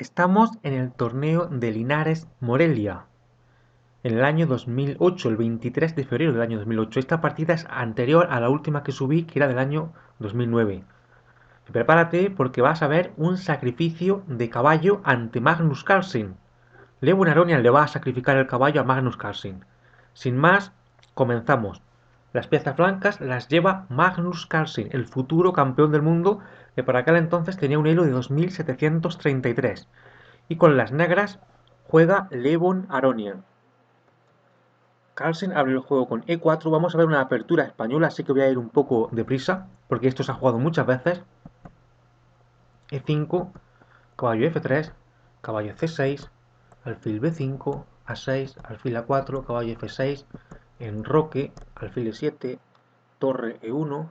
Estamos en el torneo de Linares Morelia, en el año 2008, el 23 de febrero del año 2008. Esta partida es anterior a la última que subí, que era del año 2009. Prepárate porque vas a ver un sacrificio de caballo ante Magnus Carlsen. Lewin Aronian le va a sacrificar el caballo a Magnus Carlsen. Sin más, comenzamos. Las piezas blancas las lleva Magnus Carlsen, el futuro campeón del mundo, que para aquel entonces tenía un elo de 2733. Y con las negras juega Lewin Aronian. Carlsen abre el juego con E4. Vamos a ver una apertura española, así que voy a ir un poco deprisa, porque esto se ha jugado muchas veces. E5, caballo F3, caballo C6, alfil B5, A6, alfil A4, caballo F6, enroque, alfil E7, torre E1,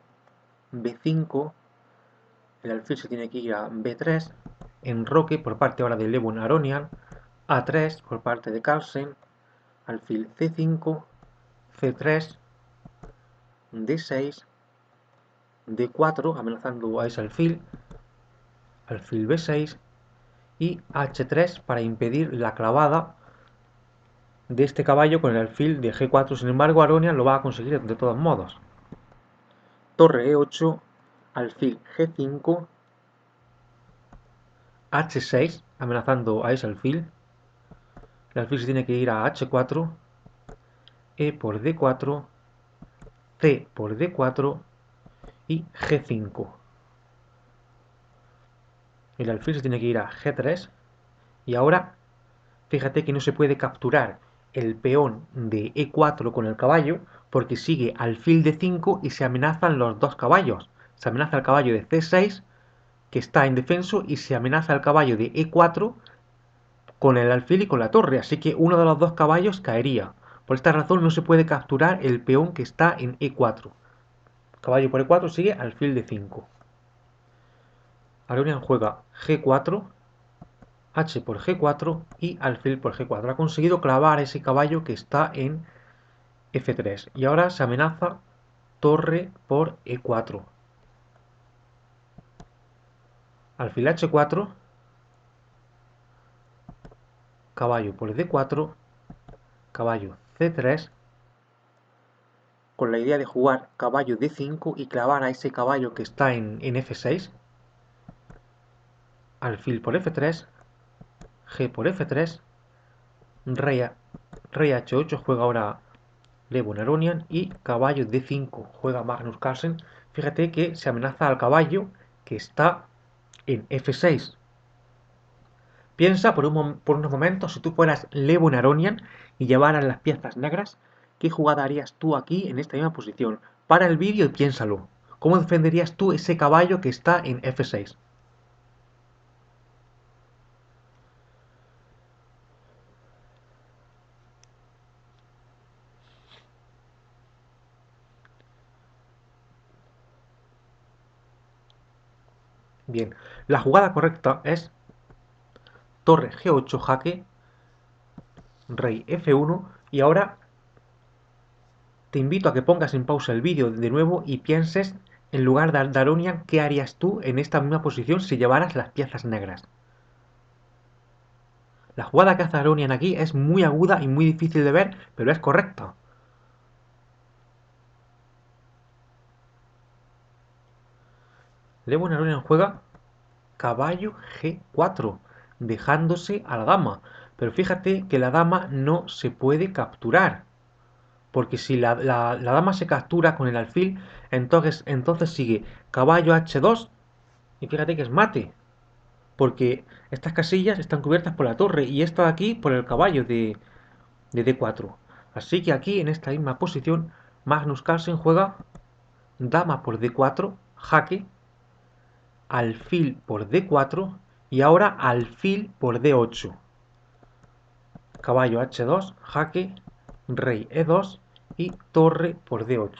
B5, el alfil se tiene que ir a B3, enroque por parte ahora de Lewin Aronian, A3 por parte de Carlsen, alfil C5, C3, D6, D4, amenazando a ese alfil B6 y H3 para impedir la clavada de este caballo con el alfil de G4. Sin embargo, Aronian lo va a conseguir de todos modos. Torre E8, alfil G5, H6, amenazando a ese alfil. El alfil se tiene que ir a H4, E por D4, C por D4 y G5. El alfil se tiene que ir a G3 y ahora fíjate que no se puede capturar el peón de E4 con el caballo porque sigue alfil D5 y se amenazan los dos caballos. Se amenaza el caballo de C6 que está indefenso y se amenaza el caballo de E4 con el alfil y con la torre, así que uno de los dos caballos caería. Por esta razón no se puede capturar el peón que está en E4. Caballo por E4 sigue alfil D5. Aronian juega G4, H por G4 y alfil por G4. Ha conseguido clavar a ese caballo que está en F3. Y ahora se amenaza torre por E4. Alfil H4, caballo por D4, caballo C3, con la idea de jugar caballo D5 y clavar a ese caballo que está en F6. Alfil por F3, G por F3, rey H8 juega ahora Lewin Aronian y caballo D5 juega Magnus Carlsen. Fíjate que se amenaza al caballo que está en F6. Piensa por unos momentos, si tú fueras Lewin Aronian y llevaras las piezas negras, ¿qué jugada harías tú aquí en esta misma posición? Para el vídeo y piénsalo. ¿Cómo defenderías tú ese caballo que está en F6? Bien, la jugada correcta es torre G8 jaque, rey F1 y ahora te invito a que pongas en pausa el vídeo de nuevo y pienses en lugar de Aronian qué harías tú en esta misma posición si llevaras las piezas negras. La jugada que hace Aronian aquí es muy aguda y muy difícil de ver, pero es correcta. Lewin Aronian juega caballo G4, dejándose a la dama. Pero fíjate que la dama no se puede capturar. Porque si la dama se captura con el alfil, entonces sigue caballo H2 y fíjate que es mate. Porque estas casillas están cubiertas por la torre y esta de aquí por el caballo de D4. Así que aquí en esta misma posición Magnus Carlsen juega dama por D4, jaque, alfil por D4 y ahora alfil por D8. Caballo H2, jaque, rey E2 y torre por D8.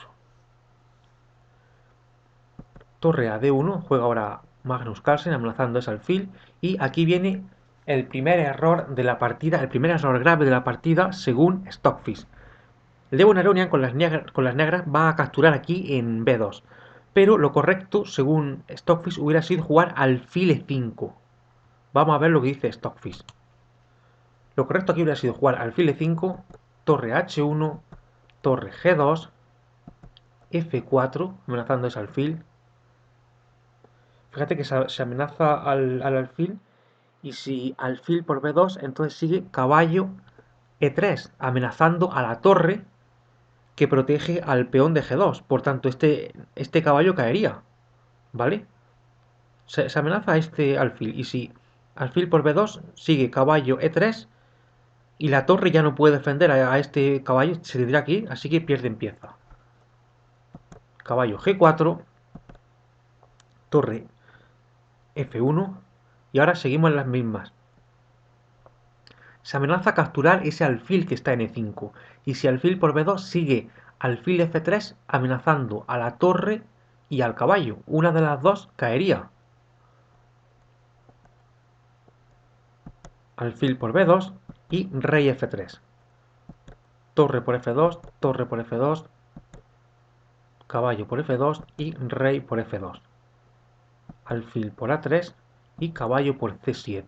Torre a D1, juega ahora Magnus Carlsen amenazando ese alfil y aquí viene el primer error de la partida, el primer error grave de la partida según Stockfish. Lewin Aronian con las negras va a capturar aquí en B2, pero lo correcto según Stockfish hubiera sido jugar alfil E5. Vamos a ver lo que dice Stockfish. Lo correcto aquí hubiera sido jugar alfil E5, torre H1, torre G2, F4, amenazando ese alfil. Fíjate que se amenaza al alfil, y si alfil por B2, entonces sigue caballo E3, amenazando a la torre que protege al peón de G2. Por tanto, este caballo caería, ¿vale? Se amenaza a este alfil, y si alfil por B2 sigue caballo E3, y la torre ya no puede defender a este caballo, se tendrá que ir, así que pierde pieza. Caballo G4, torre F1, y ahora seguimos en las mismas. Se amenaza capturar ese alfil que está en E5, y si alfil por B2 sigue alfil F3 amenazando a la torre y al caballo. Una de las dos caería. Alfil por B2 y rey F3. Torre por F2, torre por F2, caballo por F2 y rey por F2. Alfil por A3 y caballo por C7.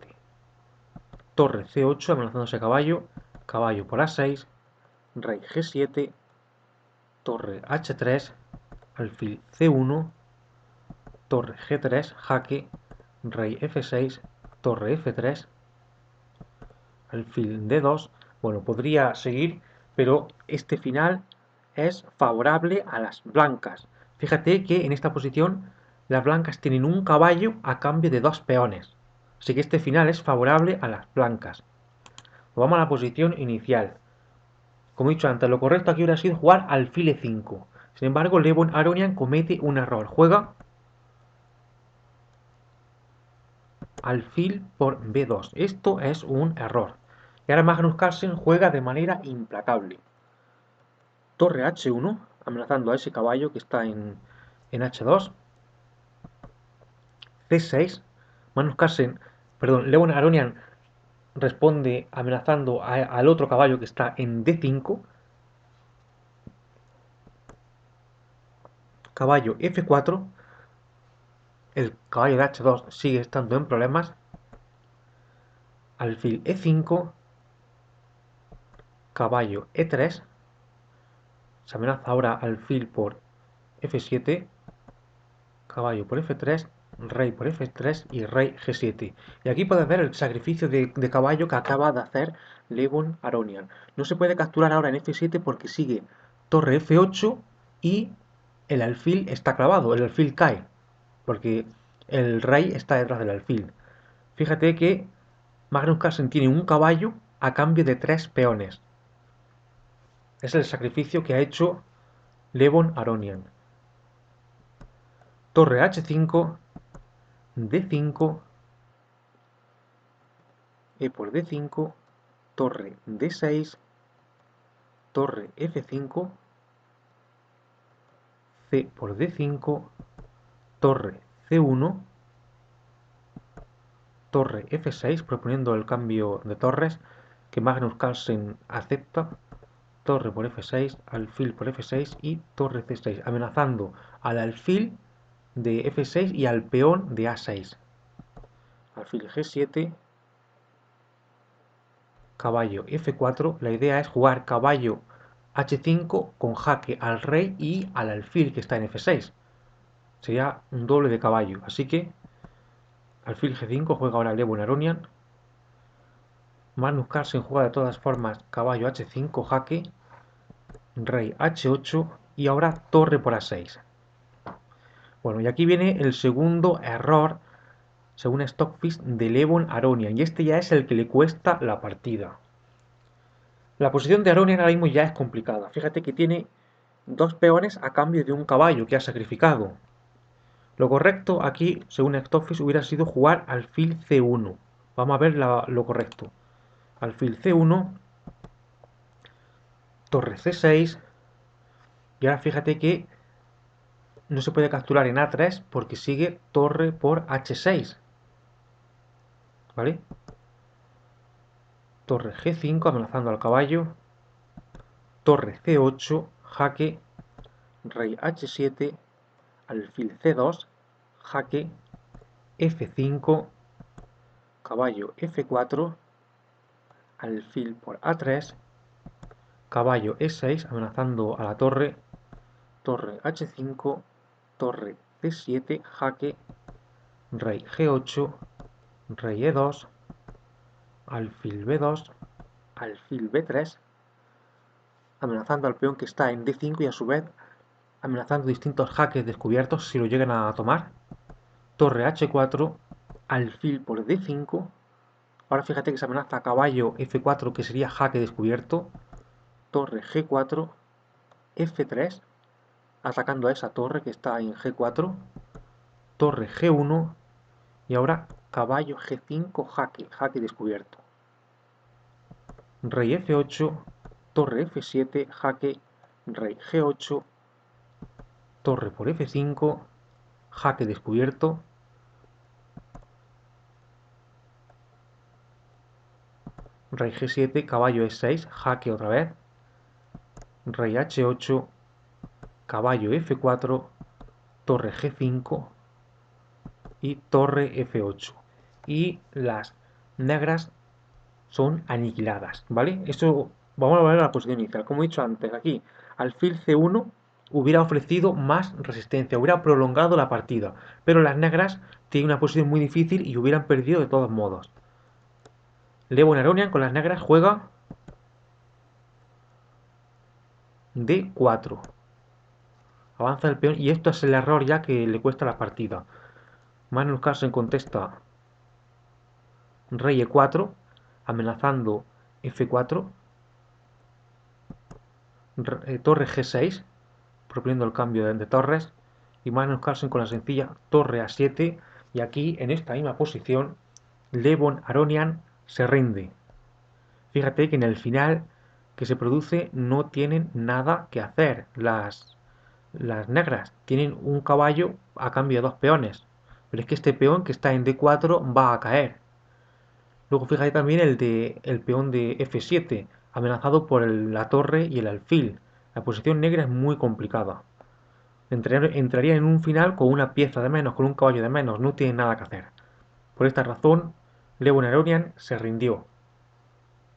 Torre C8 amenazándose caballo, caballo por A6, rey G7, torre H3, alfil C1, torre G3, jaque, rey F6, torre F3, alfil D2. Bueno, podría seguir, pero este final es favorable a las blancas. Fíjate que en esta posición las blancas tienen un caballo a cambio de dos peones. Así que este final es favorable a las blancas. Vamos a la posición inicial. Como he dicho antes, lo correcto aquí hubiera sido jugar alfil E5. Sin embargo, Levon Aronian comete un error. Juega alfil por B2. Esto es un error. Y ahora Magnus Carlsen juega de manera implacable. Torre H1, amenazando a ese caballo que está en H2. C6. Magnus Carlsen, perdón, Levon Aronian responde amenazando al otro caballo que está en D5. Caballo F4. El caballo de H2 sigue estando en problemas. Alfil E5. Caballo E3. Se amenaza ahora alfil por F7. Caballo por F3. Rey por F3 y rey G7. Y aquí puedes ver el sacrificio de caballo que acaba de hacer Levon Aronian. No se puede capturar ahora en F7 porque sigue torre F8 y el alfil está clavado, el alfil cae, porque el rey está detrás del alfil. Fíjate que Magnus Carlsen tiene un caballo a cambio de 3 peones. Es el sacrificio que ha hecho Levon Aronian. Torre H5, D5, E por D5, torre D6, torre F5, C por D5, torre C1, torre F6, proponiendo el cambio de torres que Magnus Carlsen acepta. Torre por F6, alfil por F6 y torre C6, amenazando al alfil de F6 y al peón de A6. Alfil G7, caballo F4. La idea es jugar caballo H5 con jaque al rey y al alfil que está en F6. Sería un doble de caballo. Así que alfil G5 juega ahora Levon Aronian. Magnus Carlsen juega de todas formas caballo H5 jaque, rey H8 y ahora torre por A6. Bueno, y aquí viene el segundo error, según Stockfish, de Levon Aronian, y este ya es el que le cuesta la partida. La posición de Aronian ahora mismo ya es complicada. Fíjate que tiene dos peones a cambio de un caballo que ha sacrificado. Lo correcto aquí, según Stockfish, hubiera sido jugar alfil C1. Vamos a ver lo correcto. Alfil C1, torre C6, y ahora fíjate que no se puede capturar en A3 porque sigue torre por H6. ¿Vale? Torre G5 amenazando al caballo. Torre C8, jaque, rey H7, alfil C2, jaque, F5, caballo F4, alfil por A3, caballo E6 amenazando a la torre, torre H5, torre C7, jaque, rey G8, rey E2, alfil B2, alfil B3, amenazando al peón que está en D5 y a su vez amenazando distintos jaques descubiertos si lo llegan a tomar. Torre H4, alfil por D5. Ahora fíjate que se amenaza caballo F4 que sería jaque descubierto. Torre G4, F3, atacando a esa torre que está en G4. Torre G1 y ahora caballo G5 jaque, jaque descubierto. Rey F8, torre F7, jaque, rey G8, torre por F5, jaque descubierto, rey G7, caballo E6, jaque otra vez, rey H8, caballo F4, torre G5 y torre F8. Y las negras son aniquiladas, ¿vale? Esto vamos a ver la posición inicial. Como he dicho antes, aquí alfil C1 hubiera ofrecido más resistencia, hubiera prolongado la partida, pero las negras tienen una posición muy difícil y hubieran perdido de todos modos. Lewon Aronian con las negras juega D4. Avanza el peón y esto es el error ya que le cuesta la partida. Magnus Carlsen contesta rey E4, amenazando F4, torre G6, proponiendo el cambio de torres, y Magnus Carlsen con la sencilla torre A7, y aquí en esta misma posición Lewon Aronian se rinde. Fíjate que en el final que se produce no tienen nada que hacer las negras, tienen un caballo a cambio de dos peones, pero es que este peón que está en D4 va a caer. Luego fíjate también el peón de F7, amenazado por la torre y el alfil. La posición negra es muy complicada. Entraría en un final con una pieza de menos, con un caballo de menos, no tiene nada que hacer. Por esta razón, Lewon Aronian se rindió.